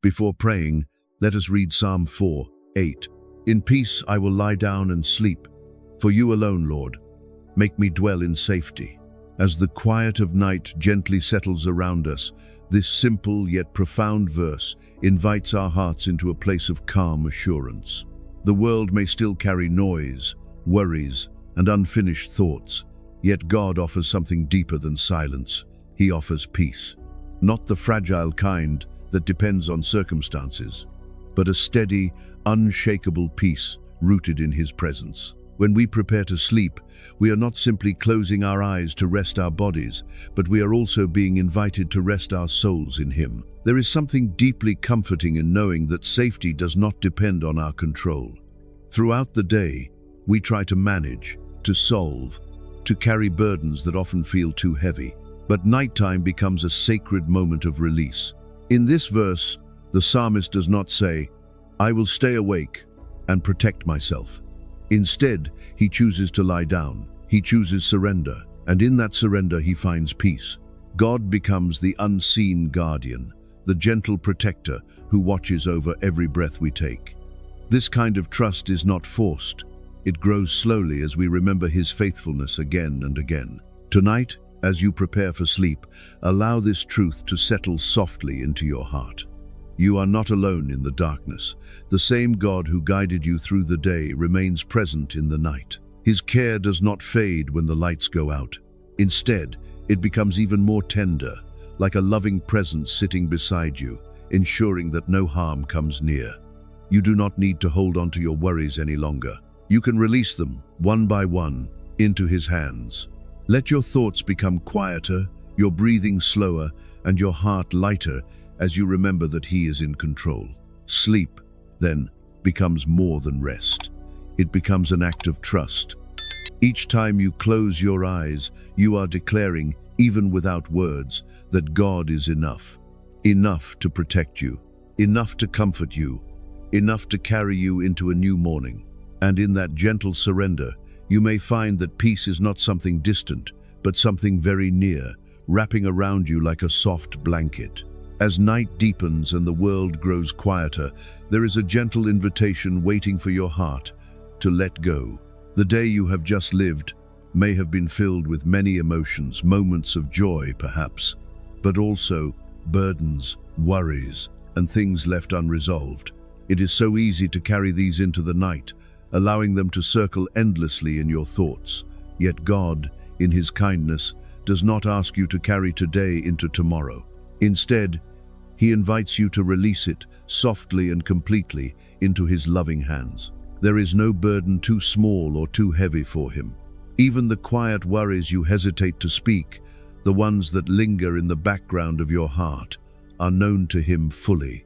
Before praying, let us read Psalm 4:8. In peace I will lie down and sleep, for you alone, Lord, make me dwell in safety. As the quiet of night gently settles around us, this simple yet profound verse invites our hearts into a place of calm assurance. The world may still carry noise, worries, and unfinished thoughts, yet God offers something deeper than silence. He offers peace. Not the fragile kind that depends on circumstances, but a steady, unshakable peace rooted in His presence. When we prepare to sleep, we are not simply closing our eyes to rest our bodies, but we are also being invited to rest our souls in Him. There is something deeply comforting in knowing that safety does not depend on our control. Throughout the day, we try to manage, to solve, to carry burdens that often feel too heavy. But nighttime becomes a sacred moment of release. In this verse, the psalmist does not say, "I will stay awake and protect myself." Instead, he chooses to lie down. He chooses surrender, and in that surrender he finds peace. God becomes the unseen guardian, the gentle protector who watches over every breath we take. This kind of trust is not forced. It grows slowly as we remember His faithfulness again and again. Tonight, as you prepare for sleep, allow this truth to settle softly into your heart. You are not alone in the darkness. The same God who guided you through the day remains present in the night. His care does not fade when the lights go out. Instead, it becomes even more tender, like a loving presence sitting beside you, ensuring that no harm comes near. You do not need to hold on to your worries any longer. You can release them, one by one, into His hands. Let your thoughts become quieter, your breathing slower, and your heart lighter as you remember that He is in control. Sleep, then, becomes more than rest. It becomes an act of trust. Each time you close your eyes, you are declaring, even without words, that God is enough. Enough to protect you, enough to comfort you, enough to carry you into a new morning. And in that gentle surrender, you may find that peace is not something distant, but something very near, wrapping around you like a soft blanket. As night deepens and the world grows quieter, there is a gentle invitation waiting for your heart to let go. The day you have just lived may have been filled with many emotions, moments of joy perhaps, but also burdens, worries, and things left unresolved. It is so easy to carry these into the night, allowing them to circle endlessly in your thoughts. Yet God, in His kindness, does not ask you to carry today into tomorrow. Instead, He invites you to release it softly and completely into His loving hands. There is no burden too small or too heavy for Him. Even the quiet worries you hesitate to speak, the ones that linger in the background of your heart, are known to Him fully.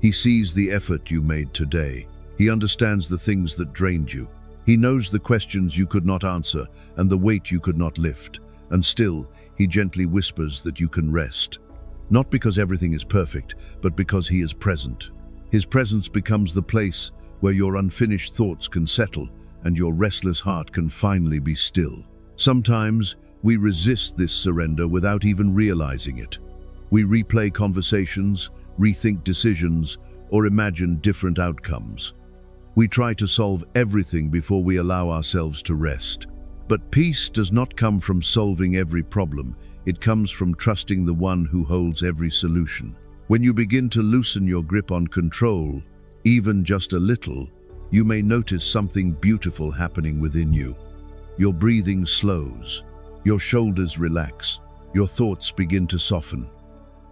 He sees the effort you made today. He understands the things that drained you. He knows the questions you could not answer and the weight you could not lift. And still, He gently whispers that you can rest. Not because everything is perfect, but because He is present. His presence becomes the place where your unfinished thoughts can settle and your restless heart can finally be still. Sometimes we resist this surrender without even realizing it. We replay conversations, rethink decisions, or imagine different outcomes. We try to solve everything before we allow ourselves to rest. But peace does not come from solving every problem. It comes from trusting the one who holds every solution. When you begin to loosen your grip on control, even just a little, you may notice something beautiful happening within you. Your breathing slows, your shoulders relax, your thoughts begin to soften.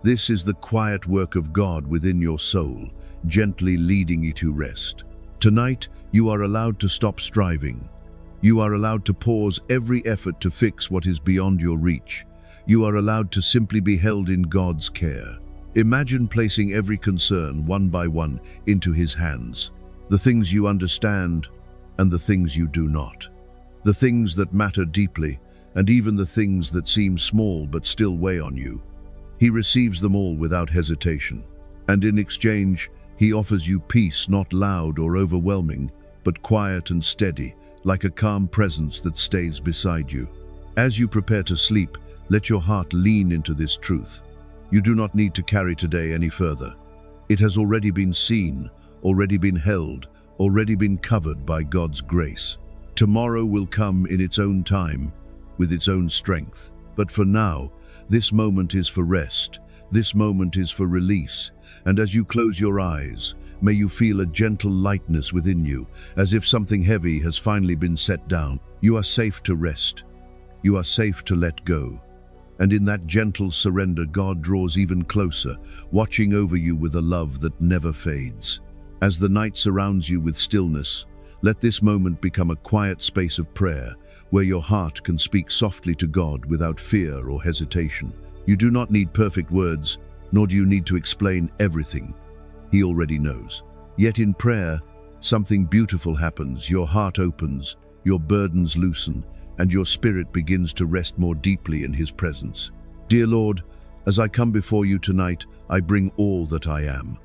This is the quiet work of God within your soul, gently leading you to rest. Tonight, you are allowed to stop striving. You are allowed to pause every effort to fix what is beyond your reach. You are allowed to simply be held in God's care. Imagine placing every concern one by one into His hands. The things you understand and the things you do not. The things that matter deeply and even the things that seem small but still weigh on you. He receives them all without hesitation. And in exchange, He offers you peace not loud or overwhelming, but quiet and steady, like a calm presence that stays beside you. As you prepare to sleep, let your heart lean into this truth. You do not need to carry today any further. It has already been seen, already been held, already been covered by God's grace. Tomorrow will come in its own time, with its own strength. But for now, this moment is for rest. This moment is for release. And as you close your eyes, may you feel a gentle lightness within you, as if something heavy has finally been set down. You are safe to rest. You are safe to let go. And in that gentle surrender, God draws even closer, watching over you with a love that never fades. As the night surrounds you with stillness, let this moment become a quiet space of prayer, where your heart can speak softly to God without fear or hesitation. You do not need perfect words, nor do you need to explain everything. He already knows. Yet in prayer, something beautiful happens. Your heart opens, your burdens loosen, and your spirit begins to rest more deeply in His presence. Dear Lord, as I come before you tonight, I bring all that I am.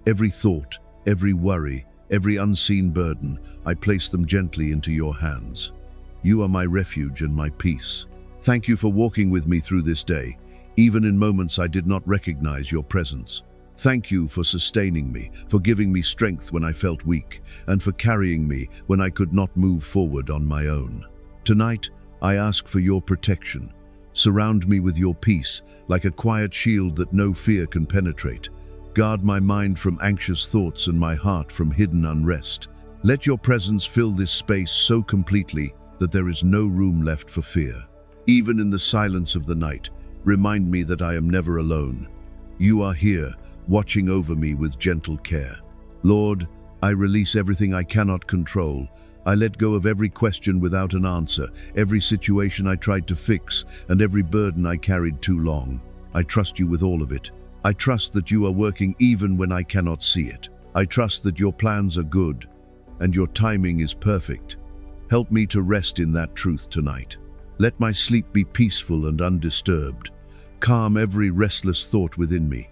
Every thought, every worry, every unseen burden, I place them gently into your hands. You are my refuge and my peace. Thank you for walking with me through this day, even in moments I did not recognize your presence. Thank you for sustaining me, for giving me strength when I felt weak, and for carrying me when I could not move forward on my own. Tonight, I ask for your protection. Surround me with your peace, like a quiet shield that no fear can penetrate. Guard my mind from anxious thoughts and my heart from hidden unrest. Let your presence fill this space so completely that there is no room left for fear. Even in the silence of the night, remind me that I am never alone. You are here, watching over me with gentle care. Lord, I release everything I cannot control. I let go of every question without an answer, every situation I tried to fix, and every burden I carried too long. I trust you with all of it. I trust that you are working even when I cannot see it. I trust that your plans are good, and your timing is perfect. Help me to rest in that truth tonight. Let my sleep be peaceful and undisturbed. Calm every restless thought within me.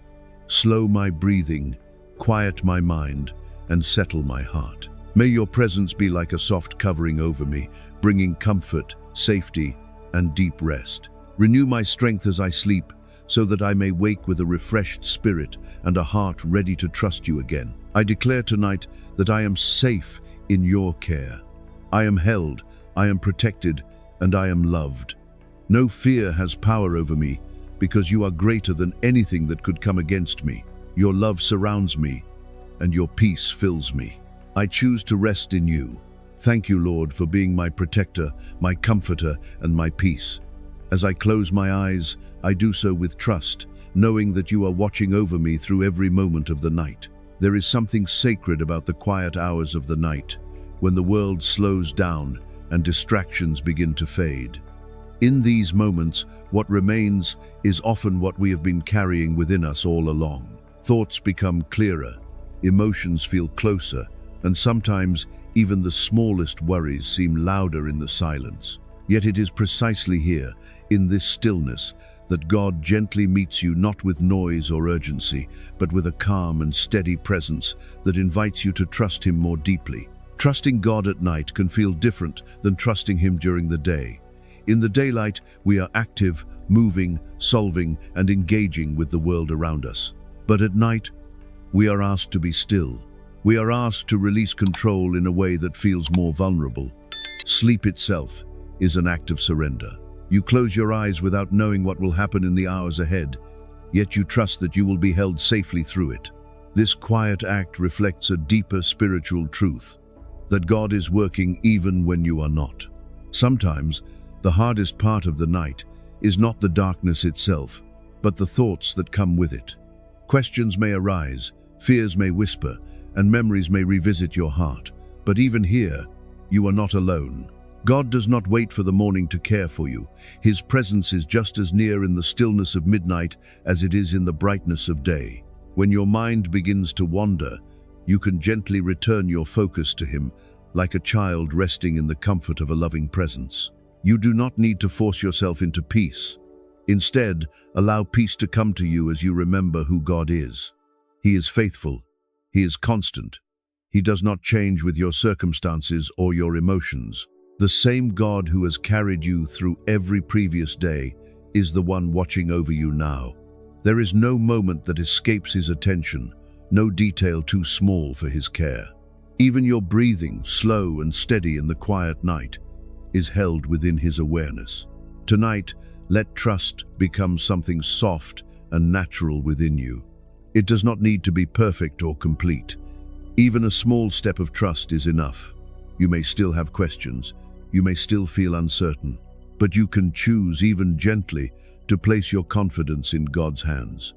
Slow my breathing, quiet my mind, and settle my heart. May your presence be like a soft covering over me, bringing comfort, safety, and deep rest. Renew my strength as I sleep, so that I may wake with a refreshed spirit and a heart ready to trust you again. I declare tonight that I am safe in your care. I am held, I am protected, and I am loved. No fear has power over me, because you are greater than anything that could come against me. Your love surrounds me, and your peace fills me. I choose to rest in you. Thank you, Lord, for being my protector, my comforter, and my peace. As I close my eyes, I do so with trust, knowing that you are watching over me through every moment of the night. There is something sacred about the quiet hours of the night, when the world slows down and distractions begin to fade. In these moments, what remains is often what we have been carrying within us all along. Thoughts become clearer, emotions feel closer, and sometimes even the smallest worries seem louder in the silence. Yet it is precisely here, in this stillness, that God gently meets you, not with noise or urgency, but with a calm and steady presence that invites you to trust Him more deeply. Trusting God at night can feel different than trusting Him during the day. In the daylight, we are active, moving, solving, and engaging with the world around us. But at night, we are asked to be still. We are asked to release control in a way that feels more vulnerable. Sleep itself is an act of surrender. You close your eyes without knowing what will happen in the hours ahead, yet you trust that you will be held safely through it. This quiet act reflects a deeper spiritual truth, that God is working even when you are not. Sometimes, the hardest part of the night is not the darkness itself, but the thoughts that come with it. Questions may arise, fears may whisper, and memories may revisit your heart. But even here, you are not alone. God does not wait for the morning to care for you. His presence is just as near in the stillness of midnight as it is in the brightness of day. When your mind begins to wander, you can gently return your focus to Him, like a child resting in the comfort of a loving presence. You do not need to force yourself into peace. Instead, allow peace to come to you as you remember who God is. He is faithful. He is constant. He does not change with your circumstances or your emotions. The same God who has carried you through every previous day is the one watching over you now. There is no moment that escapes His attention, no detail too small for his care. Even your breathing, slow and steady in the quiet night, is held within his awareness. Tonight, let trust become something soft and natural within you. It does not need to be perfect or complete. Even a small step of trust is enough. You may still have questions, you may still feel uncertain, but you can choose, even gently, to place your confidence in God's hands.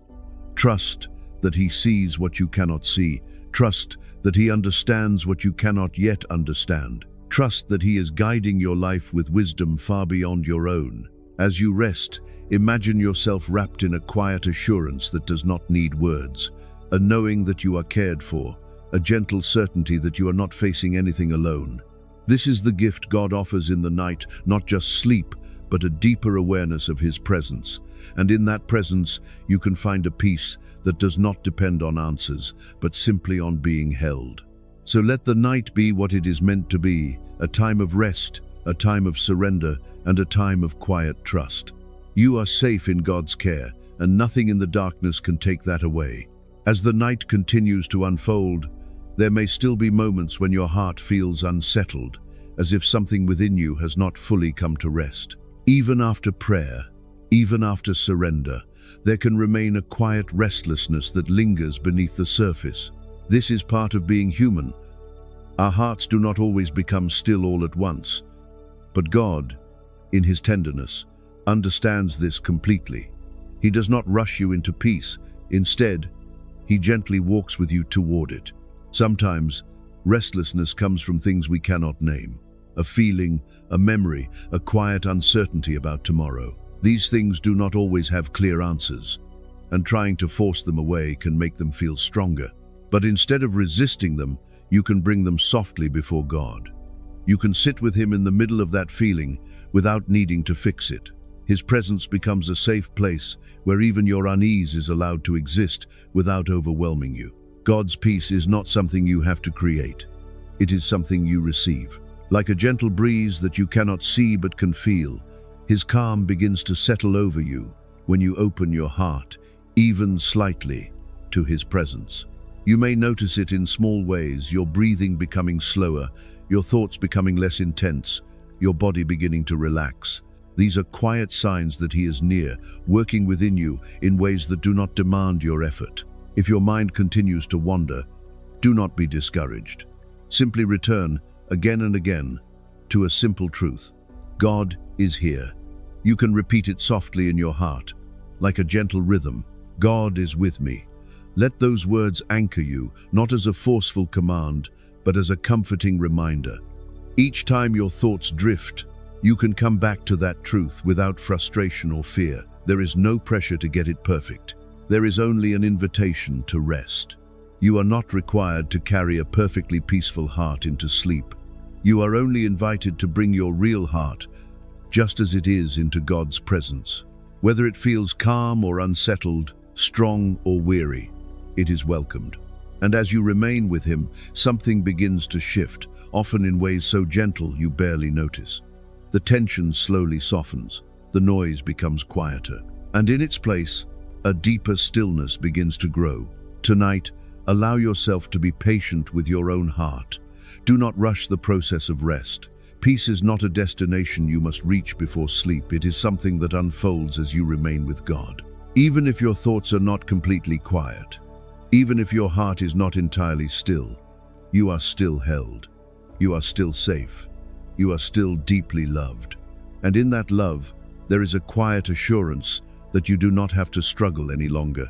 Trust that He sees what you cannot see. Trust that He understands what you cannot yet understand. Trust that He is guiding your life with wisdom far beyond your own. As you rest, imagine yourself wrapped in a quiet assurance that does not need words, a knowing that you are cared for, a gentle certainty that you are not facing anything alone. This is the gift God offers in the night, not just sleep, but a deeper awareness of His presence. And in that presence, you can find a peace that does not depend on answers, but simply on being held. So let the night be what it is meant to be, a time of rest, a time of surrender, and a time of quiet trust. You are safe in God's care, and nothing in the darkness can take that away. As the night continues to unfold, there may still be moments when your heart feels unsettled, as if something within you has not fully come to rest. Even after prayer, even after surrender, there can remain a quiet restlessness that lingers beneath the surface. This is part of being human. Our hearts do not always become still all at once, but God, in His tenderness, understands this completely. He does not rush you into peace. Instead, He gently walks with you toward it. Sometimes, restlessness comes from things we cannot name. A feeling, a memory, a quiet uncertainty about tomorrow. These things do not always have clear answers, and trying to force them away can make them feel stronger. But instead of resisting them, you can bring them softly before God. You can sit with Him in the middle of that feeling without needing to fix it. His presence becomes a safe place where even your unease is allowed to exist without overwhelming you. God's peace is not something you have to create. It is something you receive. Like a gentle breeze that you cannot see but can feel, His calm begins to settle over you when you open your heart, even slightly, to His presence. You may notice it in small ways, your breathing becoming slower, your thoughts becoming less intense, your body beginning to relax. These are quiet signs that He is near, working within you in ways that do not demand your effort. If your mind continues to wander, do not be discouraged. Simply return, again and again, to a simple truth. God is here. You can repeat it softly in your heart, like a gentle rhythm. God is with me. Let those words anchor you, not as a forceful command, but as a comforting reminder. Each time your thoughts drift, you can come back to that truth without frustration or fear. There is no pressure to get it perfect. There is only an invitation to rest. You are not required to carry a perfectly peaceful heart into sleep. You are only invited to bring your real heart, just as it is, into God's presence. Whether it feels calm or unsettled, strong or weary, it is welcomed. And as you remain with Him, something begins to shift, often in ways so gentle you barely notice. The tension slowly softens, the noise becomes quieter, and in its place, a deeper stillness begins to grow. Tonight, allow yourself to be patient with your own heart. Do not rush the process of rest. Peace is not a destination you must reach before sleep. It is something that unfolds as you remain with God. Even if your thoughts are not completely quiet, even if your heart is not entirely still, you are still held. You are still safe. You are still deeply loved. And in that love, there is a quiet assurance that you do not have to struggle any longer.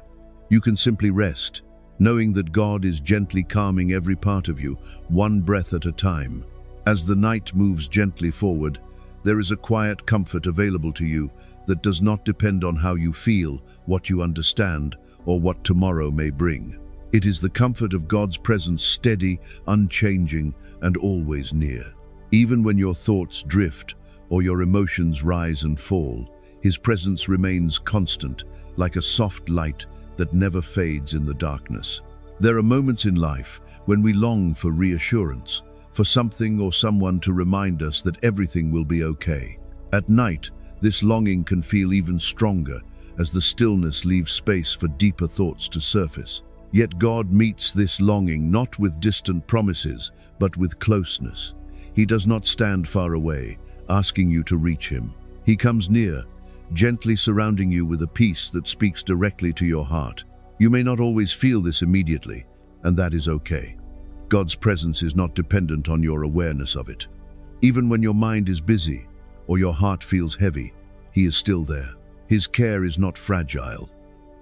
You can simply rest, knowing that God is gently calming every part of you, one breath at a time. As the night moves gently forward, there is a quiet comfort available to you that does not depend on how you feel, what you understand, or what tomorrow may bring. It is the comfort of God's presence, steady, unchanging, and always near. Even when your thoughts drift or your emotions rise and fall, His presence remains constant, like a soft light that never fades in the darkness. There are moments in life when we long for reassurance, for something or someone to remind us that everything will be okay. At night, this longing can feel even stronger as the stillness leaves space for deeper thoughts to surface. Yet God meets this longing not with distant promises, but with closeness. He does not stand far away, asking you to reach him. He comes near, gently surrounding you with a peace that speaks directly to your heart. You may not always feel this immediately, and that is okay. God's presence is not dependent on your awareness of it. Even when your mind is busy or your heart feels heavy, he is still there. His care is not fragile.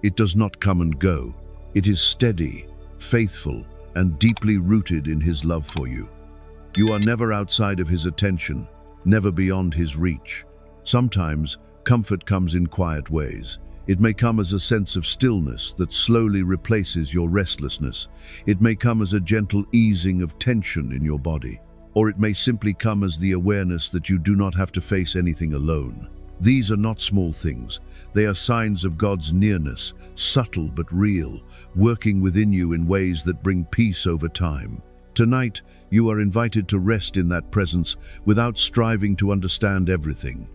It does not come and go. It is steady, faithful, and deeply rooted in his love for you. You are never outside of his attention, never beyond his reach. Sometimes, comfort comes in quiet ways. It may come as a sense of stillness that slowly replaces your restlessness. It may come as a gentle easing of tension in your body. Or it may simply come as the awareness that you do not have to face anything alone. These are not small things. They are signs of God's nearness, subtle but real, working within you in ways that bring peace over time. Tonight, you are invited to rest in that presence without striving to understand everything.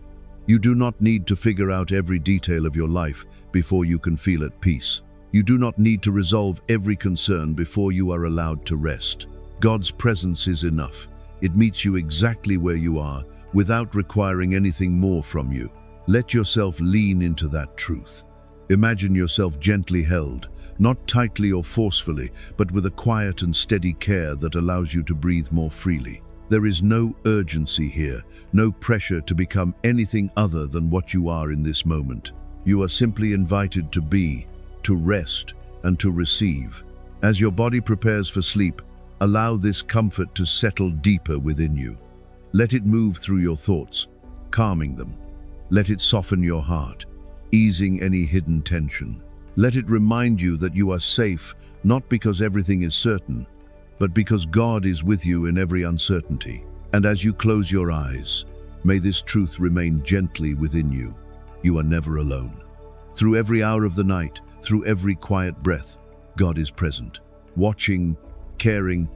You do not need to figure out every detail of your life before you can feel at peace. You do not need to resolve every concern before you are allowed to rest. God's presence is enough. It meets you exactly where you are, without requiring anything more from you. Let yourself lean into that truth. Imagine yourself gently held, not tightly or forcefully, but with a quiet and steady care that allows you to breathe more freely. There is no urgency here, no pressure to become anything other than what you are in this moment. You are simply invited to be, to rest, and to receive. As your body prepares for sleep, allow this comfort to settle deeper within you. Let it move through your thoughts, calming them. Let it soften your heart, easing any hidden tension. Let it remind you that you are safe, not because everything is certain, but because God is with you in every uncertainty. And as you close your eyes, may this truth remain gently within you. You are never alone. Through every hour of the night, through every quiet breath, God is present, watching, caring,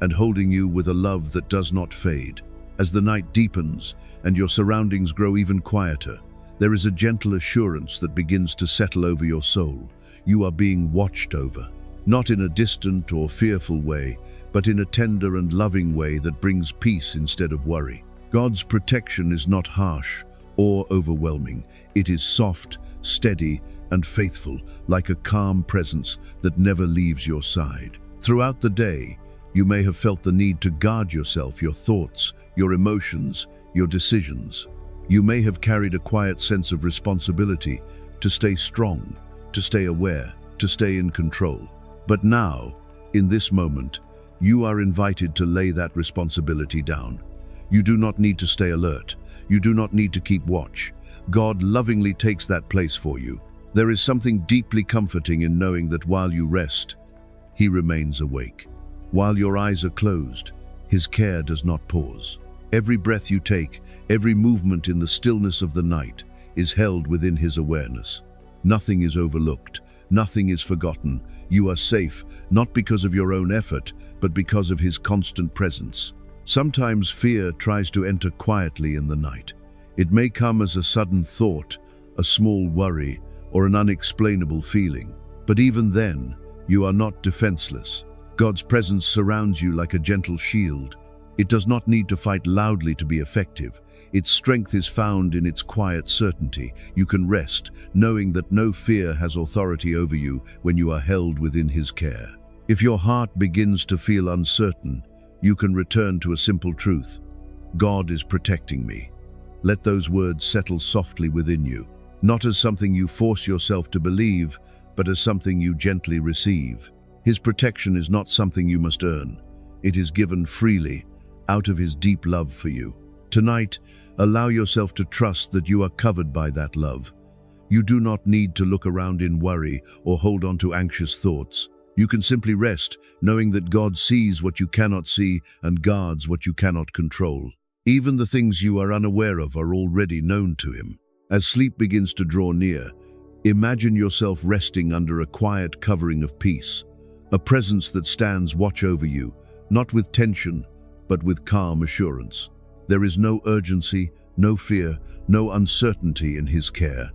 and holding you with a love that does not fade. As the night deepens and your surroundings grow even quieter, there is a gentle assurance that begins to settle over your soul. You are being watched over, not in a distant or fearful way, but in a tender and loving way that brings peace instead of worry. God's protection is not harsh or overwhelming. It is soft, steady, and faithful, like a calm presence that never leaves your side. Throughout the day, you may have felt the need to guard yourself, your thoughts, your emotions, your decisions. You may have carried a quiet sense of responsibility to stay strong, to stay aware, to stay in control. But now, in this moment, you are invited to lay that responsibility down. You do not need to stay alert. You do not need to keep watch. God lovingly takes that place for you. There is something deeply comforting in knowing that while you rest, he remains awake. While your eyes are closed, his care does not pause. Every breath you take, every movement in the stillness of the night is held within his awareness. Nothing is overlooked. Nothing is forgotten. You are safe, not because of your own effort, but because of his constant presence. Sometimes fear tries to enter quietly in the night. It may come as a sudden thought, a small worry, or an unexplainable feeling. But even then, you are not defenseless. God's presence surrounds you like a gentle shield. It does not need to fight loudly to be effective. Its strength is found in its quiet certainty. You can rest, knowing that no fear has authority over you when you are held within his care. If your heart begins to feel uncertain, you can return to a simple truth. God is protecting me. Let those words settle softly within you, not as something you force yourself to believe, but as something you gently receive. His protection is not something you must earn. It is given freely, out of his deep love for you. Tonight, allow yourself to trust that you are covered by that love. You do not need to look around in worry or hold on to anxious thoughts. You can simply rest, knowing that God sees what you cannot see and guards what you cannot control. Even the things you are unaware of are already known to him. As sleep begins to draw near, imagine yourself resting under a quiet covering of peace, a presence that stands watch over you, not with tension, but with calm assurance. There is no urgency, no fear, no uncertainty in his care.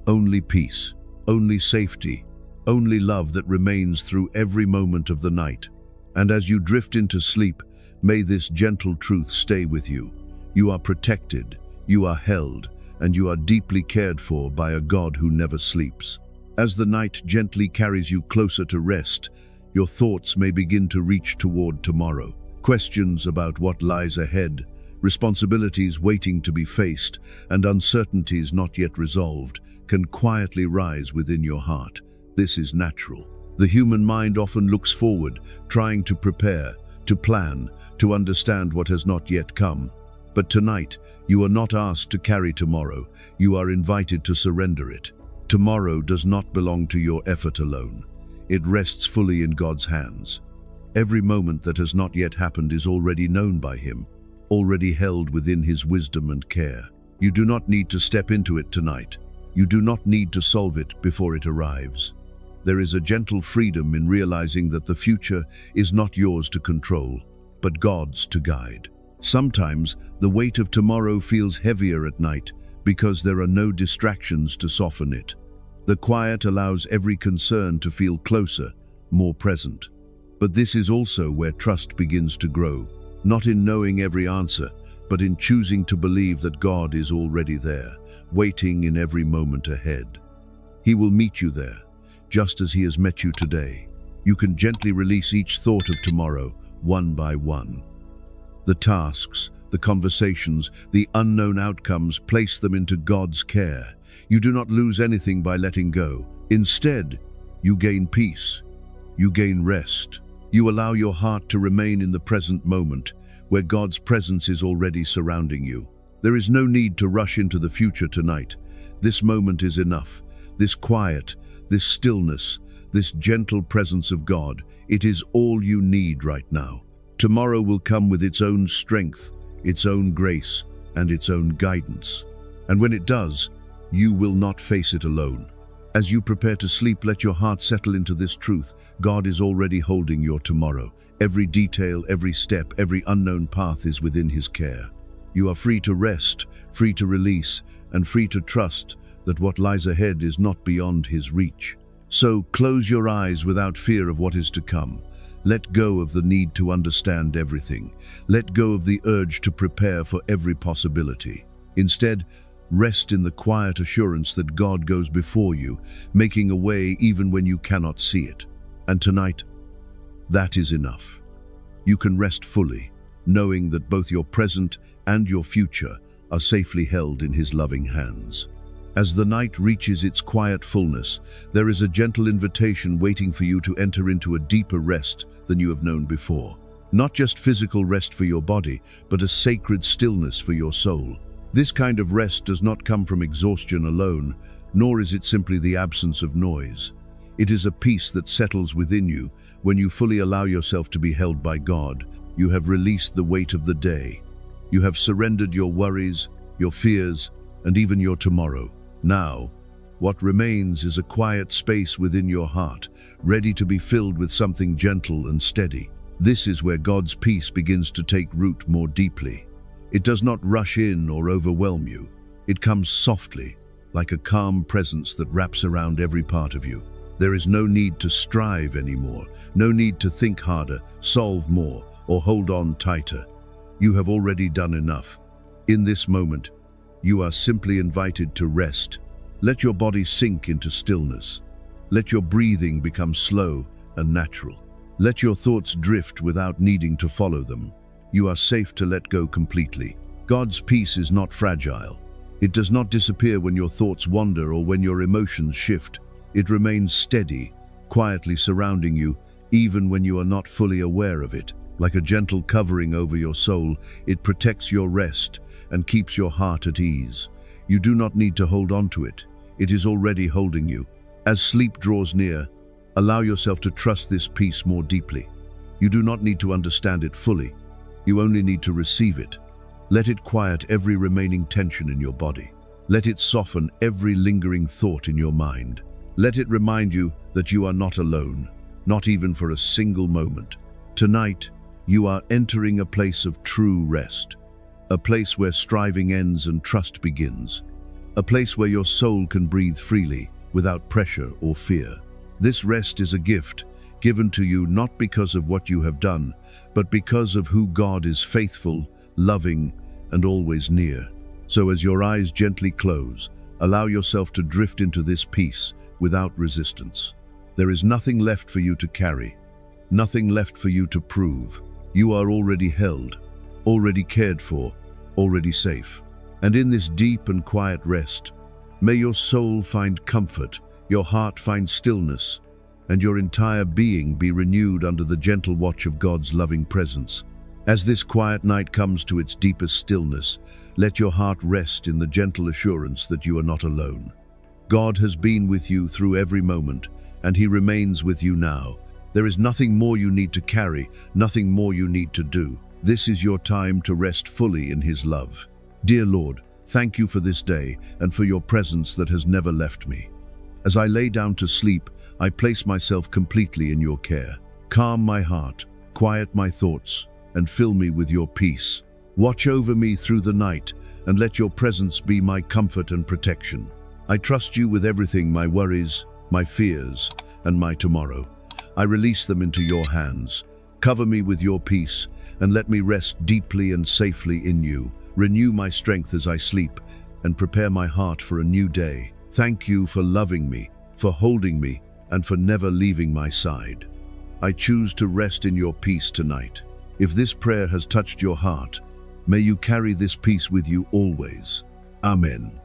Only peace, only safety, only love that remains through every moment of the night. And as you drift into sleep, may this gentle truth stay with you. You are protected, you are held, and you are deeply cared for by a God who never sleeps. As the night gently carries you closer to rest, your thoughts may begin to reach toward tomorrow. Questions about what lies ahead, responsibilities waiting to be faced, and uncertainties not yet resolved can quietly rise within your heart. This is natural. The human mind often looks forward, trying to prepare, to plan, to understand what has not yet come. But tonight, you are not asked to carry tomorrow, you are invited to surrender it. Tomorrow does not belong to your effort alone. It rests fully in God's hands. Every moment that has not yet happened is already known by Him, already held within His wisdom and care. You do not need to step into it tonight. You do not need to solve it before it arrives. There is a gentle freedom in realizing that the future is not yours to control, but God's to guide. Sometimes the weight of tomorrow feels heavier at night because there are no distractions to soften it. The quiet allows every concern to feel closer, more present. But this is also where trust begins to grow, not in knowing every answer, but in choosing to believe that God is already there, waiting in every moment ahead. He will meet you there, just as He has met you today. You can gently release each thought of tomorrow, one by one. The tasks, the conversations, the unknown outcomes, place them into God's care. You do not lose anything by letting go. Instead, you gain peace. You gain rest. You allow your heart to remain in the present moment, where God's presence is already surrounding you. There is no need to rush into the future tonight. This moment is enough. This quiet, this stillness, this gentle presence of God, it is all you need right now. Tomorrow will come with its own strength, its own grace, and its own guidance. And when it does, you will not face it alone. As you prepare to sleep, let your heart settle into this truth. God is already holding your tomorrow. Every detail, every step, every unknown path is within His care. You are free to rest, free to release, and free to trust that what lies ahead is not beyond His reach. So close your eyes without fear of what is to come. Let go of the need to understand everything. Let go of the urge to prepare for every possibility. Instead, rest in the quiet assurance that God goes before you, making a way even when you cannot see it. And tonight, that is enough. You can rest fully, knowing that both your present and your future are safely held in His loving hands. As the night reaches its quiet fullness, there is a gentle invitation waiting for you to enter into a deeper rest than you have known before. Not just physical rest for your body, but a sacred stillness for your soul. This kind of rest does not come from exhaustion alone, nor is it simply the absence of noise. It is a peace that settles within you when you fully allow yourself to be held by God. You have released the weight of the day. You have surrendered your worries, your fears, and even your tomorrow. Now, what remains is a quiet space within your heart, ready to be filled with something gentle and steady. This is where God's peace begins to take root more deeply. It does not rush in or overwhelm you. It comes softly, like a calm presence that wraps around every part of you. There is no need to strive anymore, no need to think harder, solve more, or hold on tighter. You have already done enough. In this moment, you are simply invited to rest. Let your body sink into stillness. Let your breathing become slow and natural. Let your thoughts drift without needing to follow them. You are safe to let go completely. God's peace is not fragile. It does not disappear when your thoughts wander or when your emotions shift. It remains steady, quietly surrounding you, even when you are not fully aware of it. Like a gentle covering over your soul, it protects your rest and keeps your heart at ease. You do not need to hold on to it. It is already holding you. As sleep draws near, allow yourself to trust this peace more deeply. You do not need to understand it fully. You only need to receive it. Let it quiet every remaining tension in your body. Let it soften every lingering thought in your mind. Let it remind you that you are not alone, not even for a single moment. Tonight, you are entering a place of true rest, a place where striving ends and trust begins, a place where your soul can breathe freely without pressure or fear. This rest is a gift, given to you not because of what you have done, but because of who God is: faithful, loving, and always near. So as your eyes gently close, allow yourself to drift into this peace without resistance. There is nothing left for you to carry, nothing left for you to prove. You are already held, already cared for, already safe. And in this deep and quiet rest, may your soul find comfort, your heart find stillness, and your entire being be renewed under the gentle watch of God's loving presence. As this quiet night comes to its deepest stillness, let your heart rest in the gentle assurance that you are not alone. God has been with you through every moment, and He remains with you now. There is nothing more you need to carry, nothing more you need to do. This is your time to rest fully in His love. Dear Lord, thank you for this day and for your presence that has never left me. As I lay down to sleep, I place myself completely in your care. Calm my heart, quiet my thoughts, and fill me with your peace. Watch over me through the night, and let your presence be my comfort and protection. I trust you with everything: my worries, my fears, and my tomorrow. I release them into your hands. Cover me with your peace, and let me rest deeply and safely in you. Renew my strength as I sleep, and prepare my heart for a new day. Thank you for loving me, for holding me, and for never leaving my side. I choose to rest in your peace tonight. If this prayer has touched your heart, may you carry this peace with you always. Amen.